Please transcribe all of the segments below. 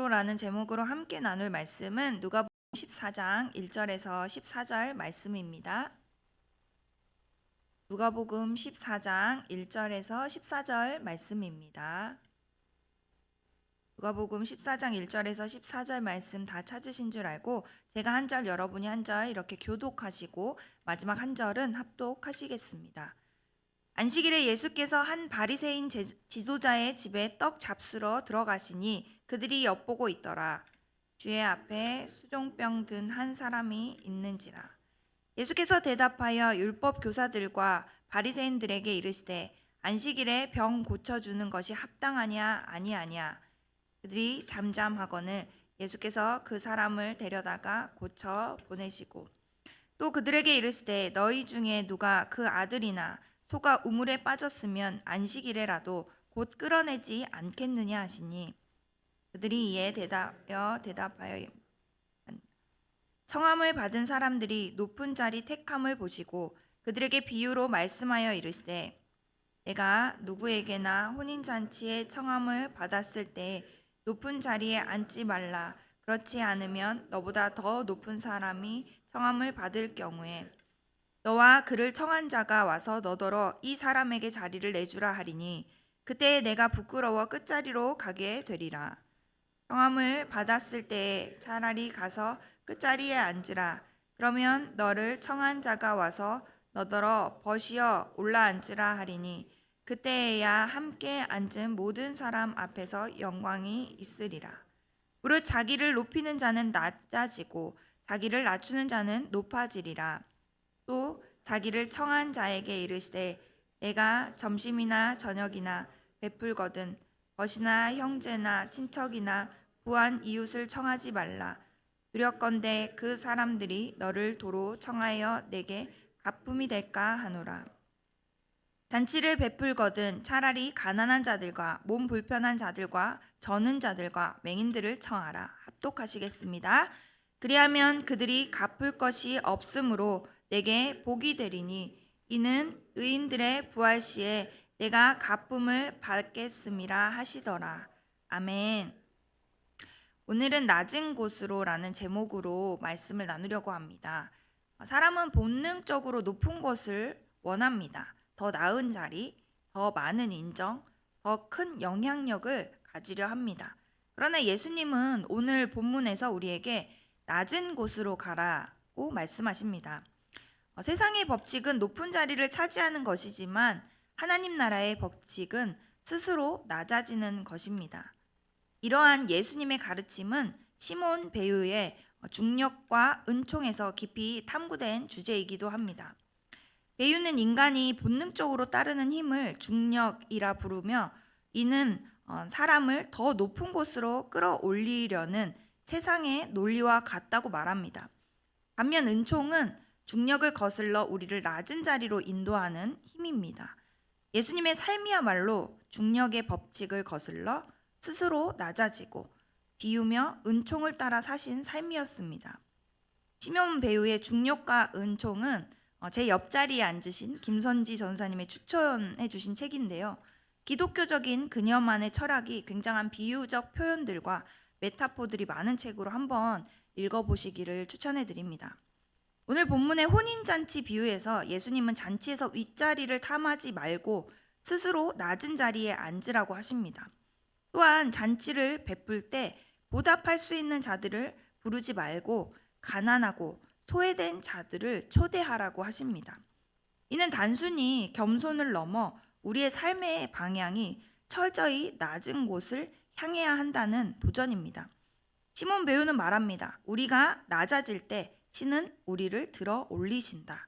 고수로라는 제목으로 함께 나눌 말씀은 누가복음 14장 1절에서 14절 말씀입니다. 누가복음 14장 1절에서 14절 말씀입니다. 누가복음 14장 1절에서 14절 말씀 다 찾으신 줄 알고 제가 한 절 여러분이 한 절 이렇게 교독하시고 마지막 한 절은 합독하시겠습니다. 안식일에 예수께서 한 바리새인 지도자의 집에 떡 잡수러 들어가시니 그들이 엿보고 있더라. 주의 앞에 수종병 든 한 사람이 있는지라. 예수께서 대답하여 율법 교사들과 바리새인들에게 이르시되 안식일에 병 고쳐주는 것이 합당하냐 아니하냐. 그들이 잠잠하거늘 예수께서 그 사람을 데려다가 고쳐 보내시고 또 그들에게 이르시되 너희 중에 누가 그 아들이나 소가 우물에 빠졌으면 안식일에라도 곧 끌어내지 않겠느냐 하시니 그들이 이에 대답하여 청함을 받은 사람들이 높은 자리 택함을 보시고 그들에게 비유로 말씀하여 이르시되 내가 누구에게나 혼인잔치에 청함을 받았을 때 높은 자리에 앉지 말라. 그렇지 않으면 너보다 더 높은 사람이 청함을 받을 경우에 너와 그를 청한 자가 와서 너더러 이 사람에게 자리를 내주라 하리니 그때 내가 부끄러워 끝자리로 가게 되리라. 청함을 받았을 때에 차라리 가서 끝자리에 앉으라. 그러면 너를 청한 자가 와서 너더러 벗이어 올라앉으라 하리니 그때에야 함께 앉은 모든 사람 앞에서 영광이 있으리라. 무릇 자기를 높이는 자는 낮아지고 자기를 낮추는 자는 높아지리라. 또 자기를 청한 자에게 이르시되 내가 점심이나 저녁이나 베풀거든 벗이나 형제나 친척이나 부한 이웃을 청하지 말라. 두렵건대 그 사람들이 너를 도로 청하여 내게 가품이 될까 하노라. 잔치를 베풀거든 차라리 가난한 자들과 몸 불편한 자들과 저는 자들과 맹인들을 청하라. 합독하시겠습니다. 그리하면 그들이 갚을 것이 없으므로 내게 복이 되리니 이는 의인들의 부활 시에 내가 가품을 받겠음이라 하시더라. 아멘. 오늘은 낮은 곳으로라는 제목으로 말씀을 나누려고 합니다. 사람은 본능적으로 높은 곳을 원합니다. 더 나은 자리, 더 많은 인정, 더 큰 영향력을 가지려 합니다. 그러나 예수님은 오늘 본문에서 우리에게 낮은 곳으로 가라고 말씀하십니다. 세상의 법칙은 높은 자리를 차지하는 것이지만 하나님 나라의 법칙은 스스로 낮아지는 것입니다. 이러한 예수님의 가르침은 시몬 배우의 중력과 은총에서 깊이 탐구된 주제이기도 합니다. 배우는 인간이 본능적으로 따르는 힘을 중력이라 부르며 이는 사람을 더 높은 곳으로 끌어올리려는 세상의 논리와 같다고 말합니다. 반면 은총은 중력을 거슬러 우리를 낮은 자리로 인도하는 힘입니다. 예수님의 삶이야말로 중력의 법칙을 거슬러 스스로 낮아지고 비우며 은총을 따라 사신 삶이었습니다. 시몬 배우의 중력과 은총은 제 옆자리에 앉으신 김선지 전사님의 추천해 주신 책인데요. 기독교적인 그녀만의 철학이 굉장한 비유적 표현들과 메타포들이 많은 책으로 한번 읽어보시기를 추천해 드립니다. 오늘 본문의 혼인잔치 비유에서 예수님은 잔치에서 윗자리를 탐하지 말고 스스로 낮은 자리에 앉으라고 하십니다. 또한 잔치를 베풀 때 보답할 수 있는 자들을 부르지 말고 가난하고 소외된 자들을 초대하라고 하십니다. 이는 단순히 겸손을 넘어 우리의 삶의 방향이 철저히 낮은 곳을 향해야 한다는 도전입니다. 시몬 배우는 말합니다. 우리가 낮아질 때 신은 우리를 들어 올리신다.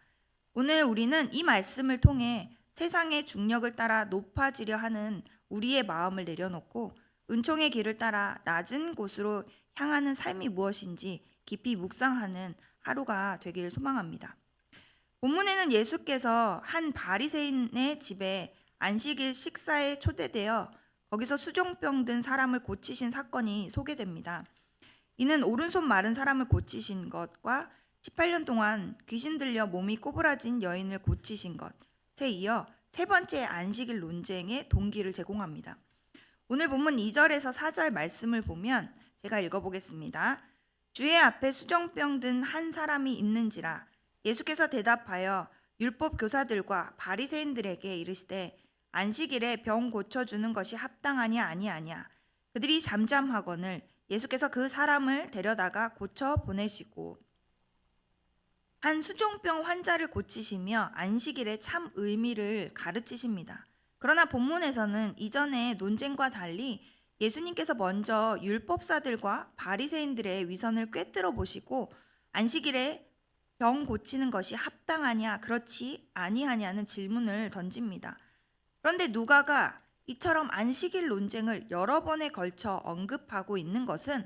오늘 우리는 이 말씀을 통해 세상의 중력을 따라 높아지려 하는 우리의 마음을 내려놓고 은총의 길을 따라 낮은 곳으로 향하는 삶이 무엇인지 깊이 묵상하는 하루가 되기를 소망합니다. 본문에는 예수께서 한 바리새인의 집에 안식일 식사에 초대되어 거기서 수종병 든 사람을 고치신 사건이 소개됩니다. 이는 오른손 마른 사람을 고치신 것과 18년 동안 귀신 들려 몸이 꼬부라진 여인을 고치신 것에 이어 세 번째 안식일 논쟁의 동기를 제공합니다. 오늘 본문 2절에서 4절 말씀을 보면 제가 읽어보겠습니다. 주의 앞에 수정병 든 한 사람이 있는지라. 예수께서 대답하여 율법 교사들과 바리새인들에게 이르시되 안식일에 병 고쳐주는 것이 합당하냐 아니하냐. 그들이 잠잠하거늘 예수께서 그 사람을 데려다가 고쳐 보내시고 한 수종병 환자를 고치시며 안식일의 참 의미를 가르치십니다. 그러나 본문에서는 이전의 논쟁과 달리 예수님께서 먼저 율법사들과 바리새인들의 위선을 꿰뚫어 보시고 안식일에 병 고치는 것이 합당하냐 그렇지 아니하냐는 질문을 던집니다. 그런데 누가가 이처럼 안식일 논쟁을 여러 번에 걸쳐 언급하고 있는 것은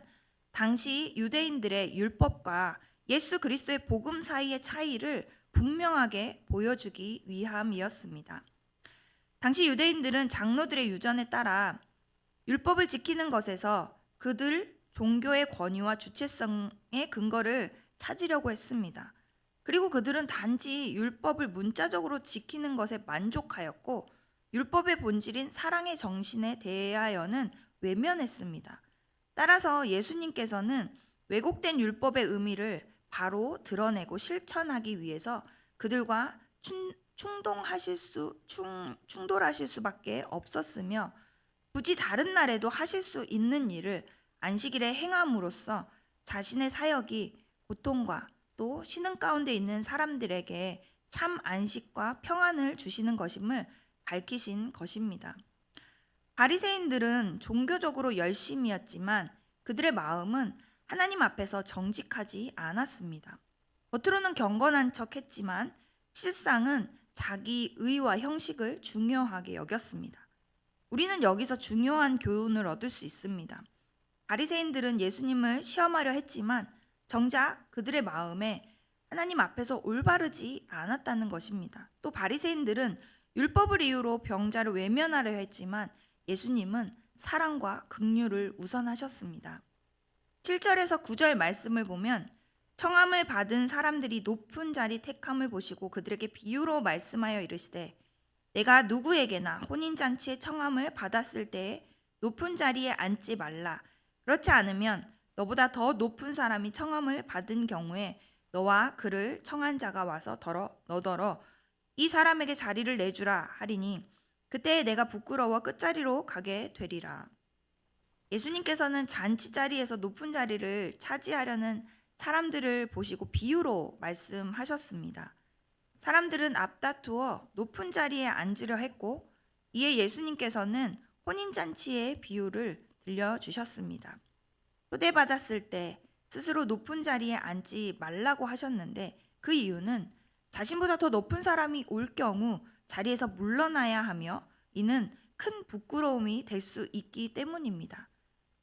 당시 유대인들의 율법과 예수 그리스도의 복음 사이의 차이를 분명하게 보여주기 위함이었습니다. 당시 유대인들은 장로들의 유전에 따라 율법을 지키는 것에서 그들 종교의 권위와 주체성의 근거를 찾으려고 했습니다. 그리고 그들은 단지 율법을 문자적으로 지키는 것에 만족하였고 율법의 본질인 사랑의 정신에 대하여는 외면했습니다. 따라서 예수님께서는 왜곡된 율법의 의미를 바로 드러내고 실천하기 위해서 그들과 충돌하실 수밖에 없었으며 굳이 다른 날에도 하실 수 있는 일을 안식일에 행함으로써 자신의 사역이 고통과 또 신음 가운데 있는 사람들에게 참 안식과 평안을 주시는 것임을 밝히신 것입니다. 바리새인들은 종교적으로 열심이었지만 그들의 마음은 하나님 앞에서 정직하지 않았습니다. 겉으로는 경건한 척했지만 실상은 자기 의와 형식을 중요하게 여겼습니다. 우리는 여기서 중요한 교훈을 얻을 수 있습니다. 바리새인들은 예수님을 시험하려 했지만 정작 그들의 마음에 하나님 앞에서 올바르지 않았다는 것입니다. 또 바리새인들은 율법을 이유로 병자를 외면하려 했지만 예수님은 사랑과 긍휼을 우선하셨습니다. 7절에서 9절 말씀을 보면 청함을 받은 사람들이 높은 자리 택함을 보시고 그들에게 비유로 말씀하여 이르시되 내가 누구에게나 혼인잔치의 청함을 받았을 때에 높은 자리에 앉지 말라. 그렇지 않으면 너보다 더 높은 사람이 청함을 받은 경우에 너와 그를 청한 자가 와서 너더러 이 사람에게 자리를 내주라 하리니 그때 내가 부끄러워 끝자리로 가게 되리라. 예수님께서는 잔치 자리에서 높은 자리를 차지하려는 사람들을 보시고 비유로 말씀하셨습니다. 사람들은 앞다투어 높은 자리에 앉으려 했고 이에 예수님께서는 혼인잔치의 비유를 들려주셨습니다. 초대받았을 때 스스로 높은 자리에 앉지 말라고 하셨는데 그 이유는 자신보다 더 높은 사람이 올 경우 자리에서 물러나야 하며 이는 큰 부끄러움이 될 수 있기 때문입니다.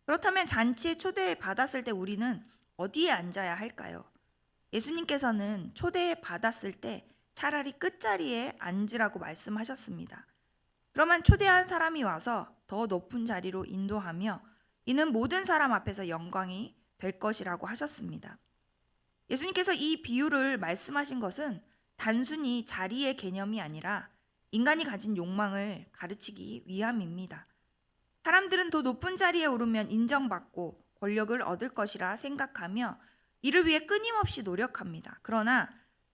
그렇다면 잔치에 초대받았을 때 우리는 어디에 앉아야 할까요? 예수님께서는 초대받았을 때 차라리 끝자리에 앉으라고 말씀하셨습니다. 그러면 초대한 사람이 와서 더 높은 자리로 인도하며 이는 모든 사람 앞에서 영광이 될 것이라고 하셨습니다. 예수님께서 이 비유를 말씀하신 것은 단순히 자리의 개념이 아니라 인간이 가진 욕망을 가르치기 위함입니다. 사람들은 더 높은 자리에 오르면 인정받고 권력을 얻을 것이라 생각하며 이를 위해 끊임없이 노력합니다. 그러나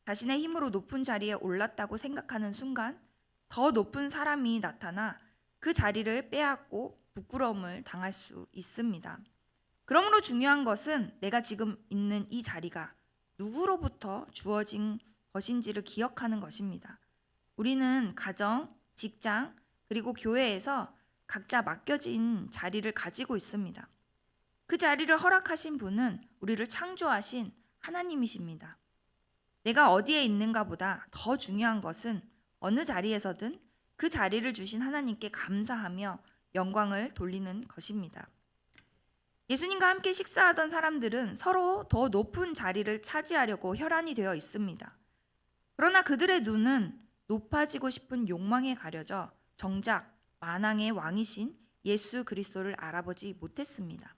자신의 힘으로 높은 자리에 올랐다고 생각하는 순간 더 높은 사람이 나타나 그 자리를 빼앗고 부끄러움을 당할 수 있습니다. 그러므로 중요한 것은 내가 지금 있는 이 자리가 누구로부터 주어진 것인지를 기억하는 것입니다. 우리는 가정, 직장, 그리고 교회에서 각자 맡겨진 자리를 가지고 있습니다. 그 자리를 허락하신 분은 우리를 창조하신 하나님이십니다. 내가 어디에 있는가 보다 더 중요한 것은 어느 자리에서든 그 자리를 주신 하나님께 감사하며 영광을 돌리는 것입니다. 예수님과 함께 식사하던 사람들은 서로 더 높은 자리를 차지하려고 혈안이 되어 있습니다. 그러나 그들의 눈은 높아지고 싶은 욕망에 가려져 정작 만왕의 왕이신 예수 그리스도를 알아보지 못했습니다.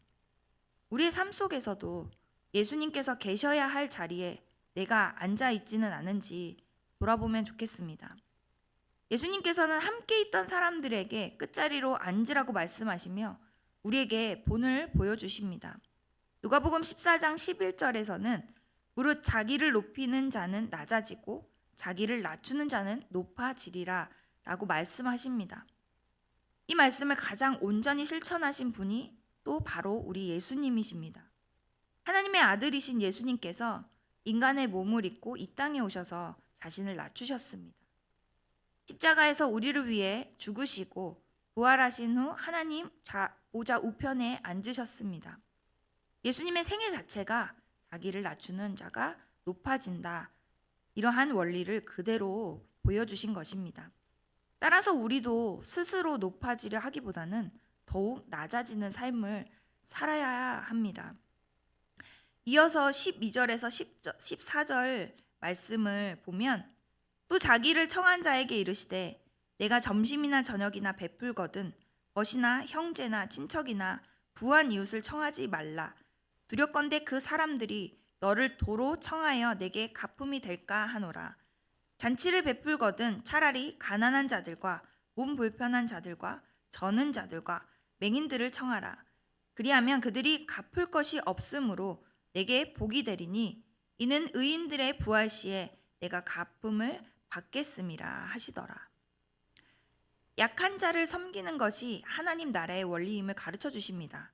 우리의 삶 속에서도 예수님께서 계셔야 할 자리에 내가 앉아 있지는 않은지 돌아보면 좋겠습니다. 예수님께서는 함께 있던 사람들에게 끝자리로 앉으라고 말씀하시며 우리에게 본을 보여주십니다. 누가복음 14장 11절에서는 무릇 자기를 높이는 자는 낮아지고 자기를 낮추는 자는 높아지리라 라고 말씀하십니다. 이 말씀을 가장 온전히 실천하신 분이 또 바로 우리 예수님이십니다. 하나님의 아들이신 예수님께서 인간의 몸을 입고 이 땅에 오셔서 자신을 낮추셨습니다. 십자가에서 우리를 위해 죽으시고 부활하신 후 하나님 보좌 우편에 앉으셨습니다. 예수님의 생애 자체가 자기를 낮추는 자가 높아진다. 이러한 원리를 그대로 보여주신 것입니다. 따라서 우리도 스스로 높아지려 하기보다는 더욱 낮아지는 삶을 살아야 합니다. 이어서 12절에서 14절 말씀을 보면 또 자기를 청한 자에게 이르시되 내가 점심이나 저녁이나 베풀거든 벗이나 형제나 친척이나 부한 이웃을 청하지 말라. 두렵건대 그 사람들이 너를 도로 청하여 내게 갚음이 될까 하노라. 잔치를 베풀거든 차라리 가난한 자들과 몸 불편한 자들과 저는 자들과 맹인들을 청하라. 그리하면 그들이 갚을 것이 없으므로 내게 복이 되리니 이는 의인들의 부활 시에 내가 갚음을 받겠음이라 하시더라. 약한 자를 섬기는 것이 하나님 나라의 원리임을 가르쳐 주십니다.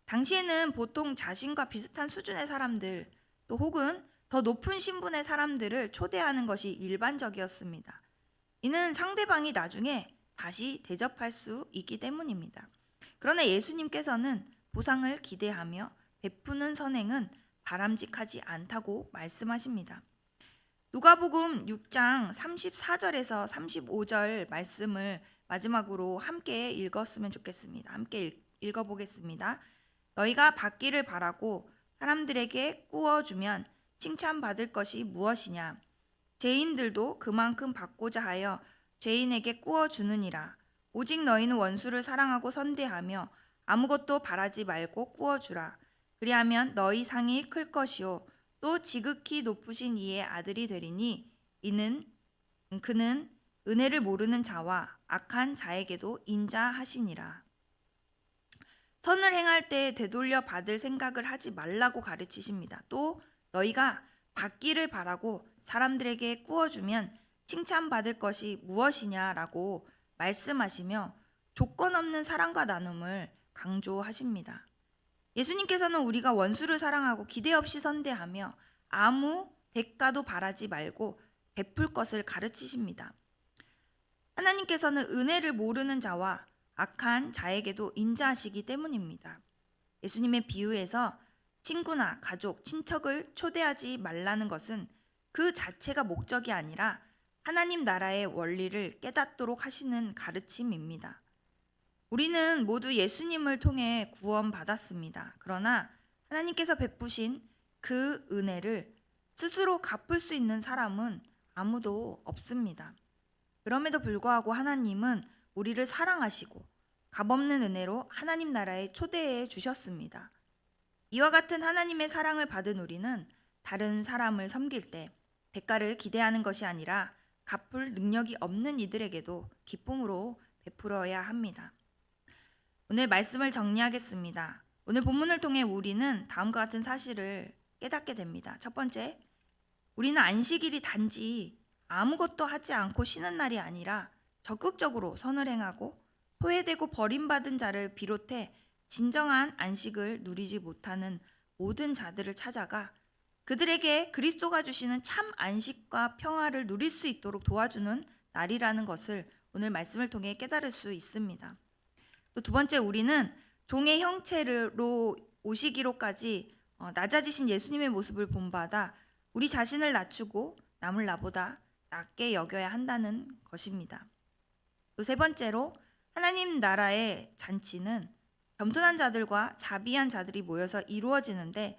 당시에는 보통 자신과 비슷한 수준의 사람들 또 혹은 더 높은 신분의 사람들을 초대하는 것이 일반적이었습니다. 이는 상대방이 나중에 다시 대접할 수 있기 때문입니다. 그러나 예수님께서는 보상을 기대하며 베푸는 선행은 바람직하지 않다고 말씀하십니다. 누가복음 6장 34절에서 35절 말씀을 마지막으로 함께 읽었으면 좋겠습니다. 함께 읽어보겠습니다. 너희가 받기를 바라고 사람들에게 꾸어주면 칭찬받을 것이 무엇이냐? 죄인들도 그만큼 받고자 하여 죄인에게 꾸어주느니라. 오직 너희는 원수를 사랑하고 선대하며 아무것도 바라지 말고 꾸어주라. 그리하면 너희 상이 클 것이요 또 지극히 높으신 이의 아들이 되리니 그는 은혜를 모르는 자와 악한 자에게도 인자하시니라. 선을 행할 때 되돌려 받을 생각을 하지 말라고 가르치십니다. 또 너희가 받기를 바라고 사람들에게 꾸어주면 칭찬받을 것이 무엇이냐라고 말씀하시며 조건 없는 사랑과 나눔을 강조하십니다. 예수님께서는 우리가 원수를 사랑하고 기대 없이 선대하며 아무 대가도 바라지 말고 베풀 것을 가르치십니다. 하나님께서는 은혜를 모르는 자와 악한 자에게도 인자하시기 때문입니다. 예수님의 비유에서 친구나 가족, 친척을 초대하지 말라는 것은 그 자체가 목적이 아니라 하나님 나라의 원리를 깨닫도록 하시는 가르침입니다. 우리는 모두 예수님을 통해 구원받았습니다. 그러나 하나님께서 베푸신 그 은혜를 스스로 갚을 수 있는 사람은 아무도 없습니다. 그럼에도 불구하고 하나님은 우리를 사랑하시고 값없는 은혜로 하나님 나라에 초대해 주셨습니다. 이와 같은 하나님의 사랑을 받은 우리는 다른 사람을 섬길 때 대가를 기대하는 것이 아니라 갚을 능력이 없는 이들에게도 기쁨으로 베풀어야 합니다. 오늘 말씀을 정리하겠습니다. 오늘 본문을 통해 우리는 다음과 같은 사실을 깨닫게 됩니다. 첫 번째, 우리는 안식일이 단지 아무것도 하지 않고 쉬는 날이 아니라 적극적으로 선을 행하고 소외되고 버림받은 자를 비롯해 진정한 안식을 누리지 못하는 모든 자들을 찾아가 그들에게 그리스도가 주시는 참 안식과 평화를 누릴 수 있도록 도와주는 날이라는 것을 오늘 말씀을 통해 깨달을 수 있습니다. 또 두 번째, 우리는 종의 형체로 오시기로까지 낮아지신 예수님의 모습을 본받아 우리 자신을 낮추고 남을 나보다 낮게 여겨야 한다는 것입니다. 또 세 번째로, 하나님 나라의 잔치는 겸손한 자들과 자비한 자들이 모여서 이루어지는데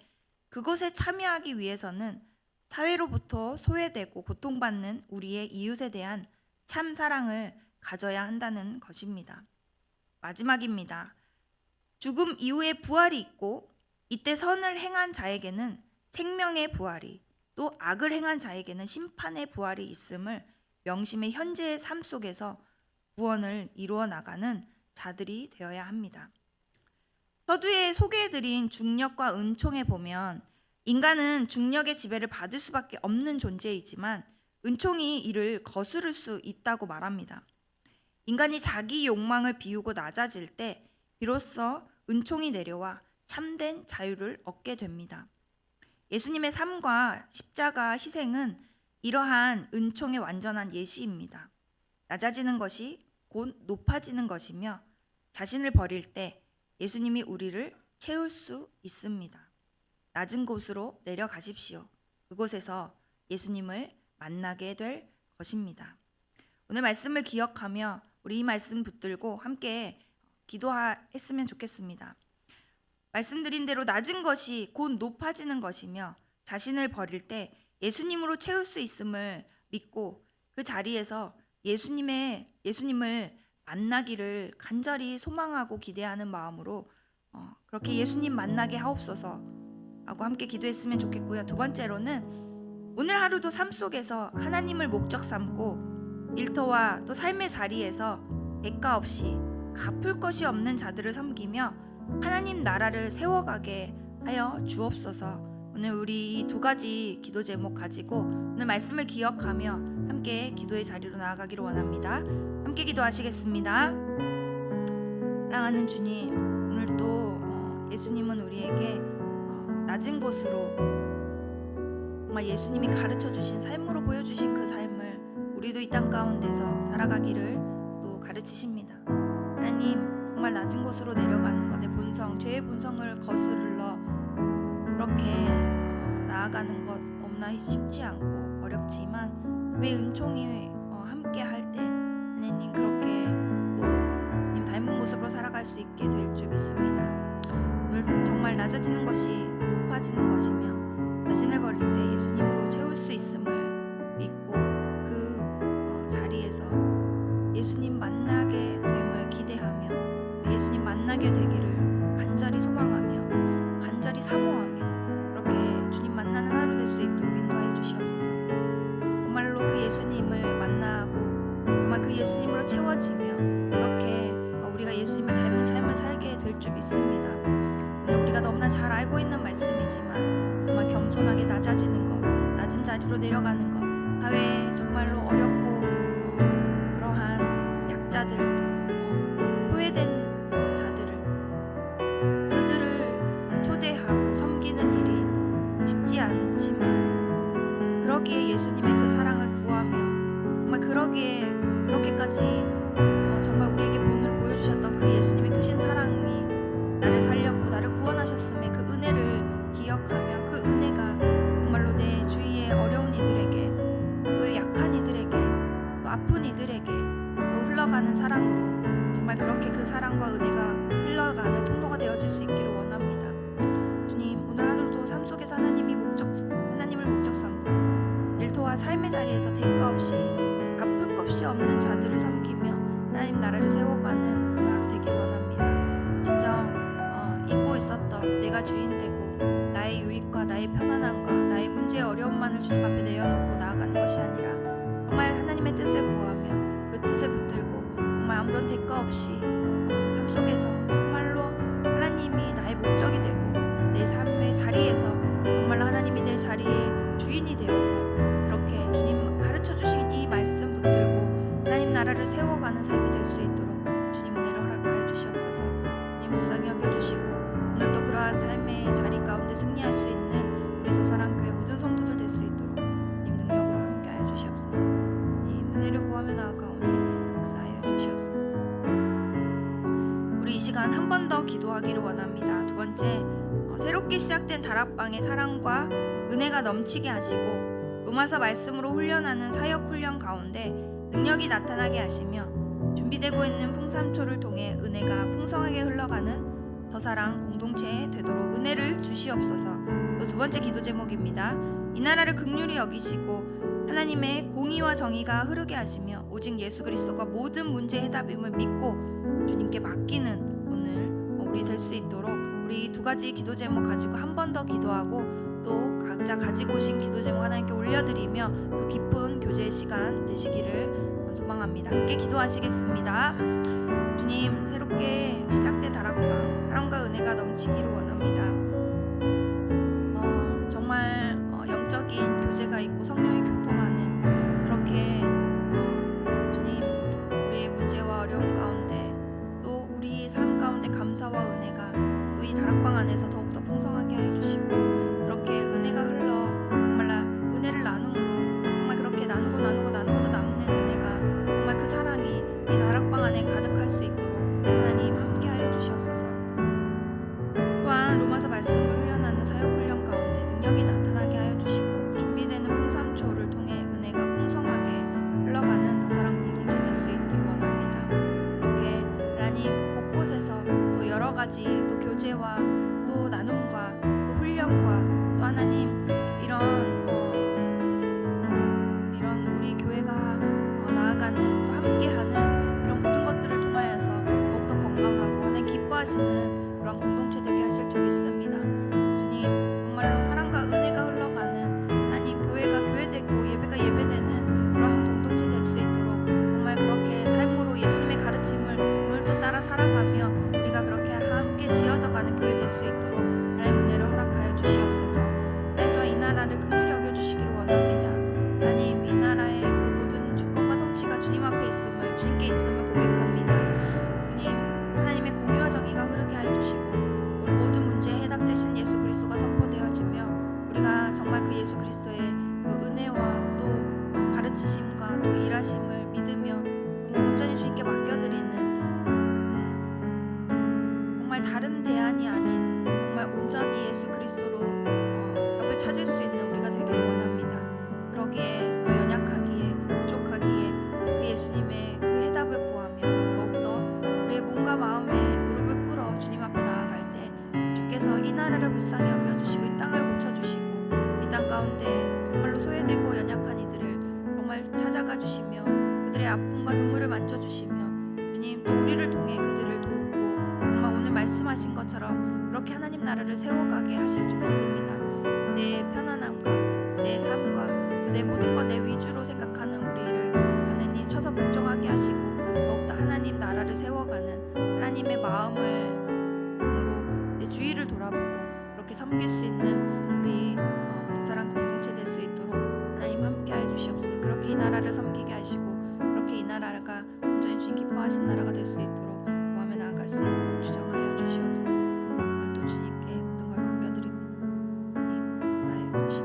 그것에 참여하기 위해서는 사회로부터 소외되고 고통받는 우리의 이웃에 대한 참 사랑을 가져야 한다는 것입니다. 마지막입니다. 죽음 이후에 부활이 있고 이때 선을 행한 자에게는 생명의 부활이, 또 악을 행한 자에게는 심판의 부활이 있음을 명심해 현재의 삶 속에서 구원을 이루어 나가는 자들이 되어야 합니다. 서두에 소개해드린 중력과 은총에 보면 인간은 중력의 지배를 받을 수밖에 없는 존재이지만 은총이 이를 거스를 수 있다고 말합니다. 인간이 자기 욕망을 비우고 낮아질 때 비로소 은총이 내려와 참된 자유를 얻게 됩니다. 예수님의 삶과 십자가 희생은 이러한 은총의 완전한 예시입니다. 낮아지는 것이 곧 높아지는 것이며 자신을 버릴 때 예수님이 우리를 채울 수 있습니다. 낮은 곳으로 내려가십시오. 그곳에서 예수님을 만나게 될 것입니다. 오늘 말씀을 기억하며 우리 이 말씀 붙들고 함께 기도했으면 좋겠습니다. 말씀드린 대로 낮은 것이 곧 높아지는 것이며 자신을 버릴 때 예수님으로 채울 수 있음을 믿고 그 자리에서 예수님을 만나기를 간절히 소망하고 기대하는 마음으로 그렇게 예수님 만나게 하옵소서 하고 함께 기도했으면 좋겠고요. 두 번째로는 오늘 하루도 삶 속에서 하나님을 목적 삼고 일터와 또 삶의 자리에서 대가 없이 갚을 것이 없는 자들을 섬기며 하나님 나라를 세워가게 하여 주옵소서. 오늘 우리 이 두 가지 기도 제목 가지고 오늘 말씀을 기억하며 함께 기도의 자리로 나아가기를 원합니다. 함께 기도하시겠습니다. 사랑하는 주님, 오늘도 예수님은 우리에게 낮은 곳으로 정말 예수님이 가르쳐 주신 삶으로 보여주신 그 삶을 우리도 이 땅 가운데서 살아가기를 또 가르치십니다. 하나님, 정말 낮은 곳으로 내려가는 것, 내 본성, 죄의 본성을 거스르러 그렇게 나아가는 것 너무나 쉽지 않고 어렵지만 왜 은총이 함께 할 때 하나님 그렇게 또 주님 닮은 모습으로 살아갈 수 있게 될 줄 믿습니다. 오늘 정말 낮아지는 것이 높아지는 것이며 자신을 버릴 때 예수님으로 채울 수 있음을 믿고 그 자리에서 예수님 만나게 됨을 기대하며 예수님 만나게 되기를 간절히 소망하며 간절히 사모하며 그렇게 주님 만나는 하루 될 수 있도록 인도하여 주시옵소서. 정말로 그 예수님을 만나고 정말 그 예수님으로 채워지며 그렇게 우리가 예수님을 닮은 삶을 살게 될 줄 믿습니다. 오늘 우리가 너무나 잘 알고 있는 말씀이지만 정말 겸손하게 낮아지는 것, 낮은 자리로 내려가는 것, 사회에 정말로 어렵고 그러한 약자들, 소외된 자들을 그들을 초대하고 섬기는 일이 쉽지 않지만 그러기에 예수님의 그 사랑을 구하며 정말 그렇게까지 정말 우리에게 본을 보여주셨던 그 예수님의 크신 사랑이 나를 살렸고 나를 구원하셨음에 그 은혜를 기억하며 그 은혜가 정말로 내 주위의 어려운 이들에게 또 약한 이들에게 또 아픈 이들에게 또 흘러가는 사랑으로 정말 그렇게 그 사랑과 은혜가 흘러가는 통로가 되어질 수 있기를 원합니다. 주님, 오늘 하루도 삶 속에서 하나님을 목적 삼고 일터와 삶의 자리에서 대가 없이 갚을 것이 없는 자들을 섬기며 하나님 나라를 세워가는 오늘 하루 되기를 원합니다. 진정 잊고 있었던 내가 주인 되고 나의 유익과 나의 편안함과 나의 문제의 어려움만을 주님 앞에 내어놓고 나아가는 것이 아니라 정말 하나님의 뜻을 구하며 그 뜻을 붙들고 정말 아무런 대가 없이 삶 속에서 정말로 하나님이 나의 목적이 되고 내 삶의 자리에서 정말로 하나님이 내 자리의 주인이 되어서 그렇게 주님 가르쳐 주신 이 말씀 붙들고 하나님 나라를 세워가는 삶이 될 수 있도록 주님 은혜를 허락하여 주시옵소서. 주님 불쌍히 여겨주시고 오늘 또 그러한 삶의 자리 가운데 승리할 수 있는 우리 더사랑교회 모든 성도들 될 수 있도록 주님 능력으로 함께하여 주시옵소서. 주님 은혜를 구하며 나아가오니 역사하여 주시옵소서. 우리 이 시간 한 번 더 기도하기를 원합니다. 두 번째, 새롭게 시작된 다락방의 사랑과 은혜가 넘치게 하시고 로마서 말씀으로 훈련하는 사역 훈련 가운데 능력이 나타나게 하시며 준비되고 있는 풍삼초를 통해 은혜가 풍성하게 흘러가는 더사랑 공동체 되도록 은혜를 주시옵소서. 또 두 번째 기도 제목입니다. 이 나라를 긍휼히 여기시고 하나님의 공의와 정의가 흐르게 하시며 오직 예수 그리스도가 모든 문제 해답임을 믿고 주님께 맡기는 오늘 우리 될 수 있도록 우리 두 가지 기도 제목 가지고 한 번 더 기도하고 또 각자 가지고 오신 기도 제목 하나님께 올려드리며 더 깊은 교제의 시간 되시기를 소망합니다. 함께 기도하시겠습니다. 주님 새롭게 시작된 다락방 사랑과 은혜가 넘치기를 원합니다. 정말 영적인 교제가 있고 성령이 교통하는 그렇게 주님 우리의 문제와 어려움 가운데 또 우리 삶 가운데 감사와 은혜가 또 이 다락방 안에서 더욱더 풍성하게 하여 주시고 그렇게 은혜가 흘러 정말 은혜를 나눔으로 정말 그렇게 나누고도 남는 은혜가 정말 그 사랑이 이 다락방 안에 가득할 수 있도록 하나님 함께 하여 주시옵소서. 또한 로마서 말씀을 훈련하는 사역 훈련 가운데 능력이 나타나게 하여 주시고 준비되는 풍삼초를 통해 은혜가 풍성하게 흘러가는 더사랑 공동체 될 수 있기를 원합니다. 그렇게 하나님 곳곳에서 또 여러 가지 또 교제와 또 나눔과 또 훈련과 또 하나님 이런 우리 교회가 나아가는 또 함께하는 이런 모든 것들을 통하여서 더욱더 건강하고 하나님 기뻐하시는 그런 공동체 되게 하실 줄 믿습니다. 주님 정말로 사랑과 은혜가 흘러가는 하나님 교회가 교회되고 예배가 예배되는 그러한 공동체 될 수 있도록 정말 그렇게 삶으로 예수님의 가르침을 오늘도 따라 살아가며 우리가 그렇게 함께 지어져가는 교회 될 수 있도록 하나님 은혜를 허락하여 주시옵소서. 하나님 또한 이 나라를 긍휼히 여겨주시기를 원합니다. 하나님 이 나라의 그 모든 주권과 통치가 주님 앞에 있음을 주님께 있음을 고백합니다. 주님 하나님의 공의와 정의가 흐르게 하여 주시고 우리 모든 문제에 해답되신 예수 그리스도가 선포되어지며 우리가 정말 그 예수 그리스도의 그 은혜와 또 가르치심과 또 일하심을 믿으며 정말 온전히 주님께 맡겨드리는 정말 다른 대안이 아닌 정말 온전히 예수 그리스도로 답을 찾을 수 있는 우리가 되기를 원합니다. 그러기에 더 연약하기에 부족하기에 그 예수님의 그 해답을 구하며 더욱더 우리의 몸과 마음에 무릎을 꿇어 주님 앞에 나아갈 때 주께서 이 나라를 불쌍히 여겨주시고 이 땅을 고쳐주시고 이 땅 가운데 정말로 소외되고 연약한 이들을 정말 찾아가 주시며 그들의 아픔과 눈물을 만져주시며 주님 또 우리를 통해 그들을 돕고 정말 오늘 말씀하신 것처럼 그렇게 하나님 나라를 세워가게 하실 줄 믿습니다. 내 편안함과 내 삶과 내 모든 것 내 위주로 생각하는 우리를 하나님 쳐서 복종하게 하시고 더욱더 하나님 나라를 세워가는 하나님의 마음으로 내 주위를 돌아보고 그렇게 섬길 수 있는 우리 도사랑 공동체 될 수 있도록 하나님 함께하여 주시옵소서. 그렇게 이 나라를 섬기게 하시고 그렇게 이 나라가 온전히 주님 기뻐하신 나라가 될 수 있도록 구하며 나아갈 수 있도록 주정하여 주시옵소서. 오늘도 주님께 모든 걸 맡겨드립니다. 주님 나여 주시옵소서.